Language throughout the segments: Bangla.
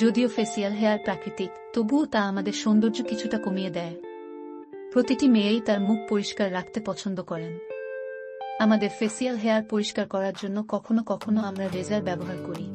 যদিও ফেসিয়াল হেয়ার প্রাকৃতিক, তবুও তা আমাদের সৌন্দর্য কিছুটা কমিয়ে দেয়। প্রতিটি মেয়েই তার মুখ পরিষ্কার রাখতে পছন্দ করেন। আমাদের ফেসিয়াল হেয়ার পরিষ্কার করার জন্য কখনো কখনো আমরা রেজার ব্যবহার করি,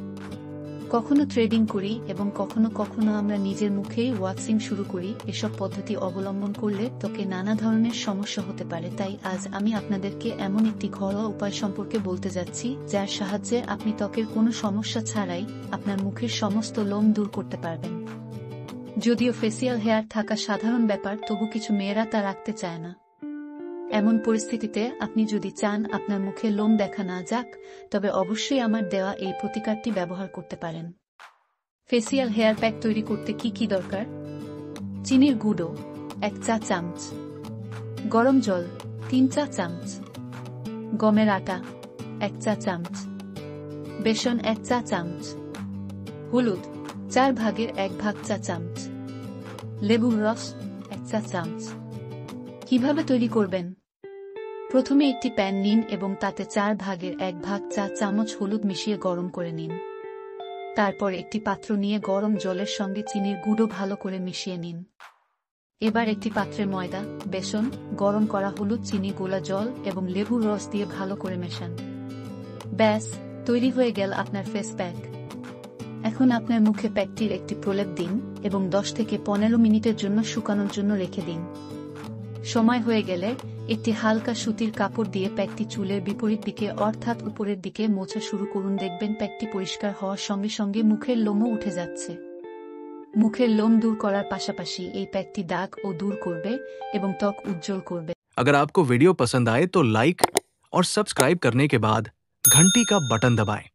কখনো থ্রেডিং করি এবং কখনো কখনো আমরা নিজের মুখেই ওয়াক্সিং শুরু করি। এসব পদ্ধতি অবলম্বন করলে ত্বকে নানা ধরনের সমস্যা হতে পারে। তাই আজ আমি আপনাদেরকে এমন একটি ঘরোয়া উপায় সম্পর্কে বলতে যাচ্ছি, যার সাহায্যে আপনি ত্বকের কোনো সমস্যা ছাড়াই আপনার মুখের সমস্ত লোম দূর করতে পারবেন। যদিও ফেসিয়াল হেয়ার থাকা সাধারণ ব্যাপার, তবু কিছু মেয়েরা তা রাখতে চায় না। এমন পরিস্থিতিতে আপনি যদি চান আপনার মুখে লোম দেখা না যাক, তবে অবশ্যই আমার দেওয়া এই প্রতিকারটি ব্যবহার করতে পারেন। ফেসিয়াল হেয়ার প্যাক তৈরি করতে কি কি দরকার? চিনির গুঁড়ো 1 চা চামচ, গরম জল 3 চা চামচ, গমের আটা 1 চা চামচ, বেসন 1 চা চামচ, হলুদ 1/4 চা চামচ, লেবুর রস 1 চা চামচ। কিভাবে তৈরি করবেন? প্রথমে একটি প্যান নিন এবং তাতে 1/4 চা চামচ হলুদ মিশিয়ে গরম করে নিন। তারপর একটি পাত্র নিয়ে গরম জলের সঙ্গে চিনির গুঁড়ো ভালো করে মিশিয়ে নিন। এবার একটি পাত্রে ময়দা, বেসন, গরম করা হলুদ, চিনি, গোলা জল এবং লেবুর রস দিয়ে ভালো করে মেশান। ব্যাস, তৈরি হয়ে গেল আপনার ফেস প্যাক। এখন আপনার মুখে প্যাকটির একটি প্রলেপ দিন এবং 10 থেকে 15 মিনিটের জন্য শুকানোর জন্য রেখে দিন। সময় হয়ে গেলে একটি হালকা সুতির কাপড় দিয়ে প্যাকটি চুলের বিপরীত দিকে অর্থাৎ উপরের দিকে মোছা শুরু করুন। দেখবেন প্যাকটি পরিষ্কার হওয়ার সঙ্গে সঙ্গে মুখের লোমও উঠে যাচ্ছে। মুখের লোম দূর করার পাশাপাশি এই প্যাকটি দাগ ও দূর করবে এবং ত্বক উজ্জ্বল করবে। अगर आपको वीडियो पसंद आए तो लाइक और सब्सक्राइब करने के बाद घंटी का बटन दबाएं।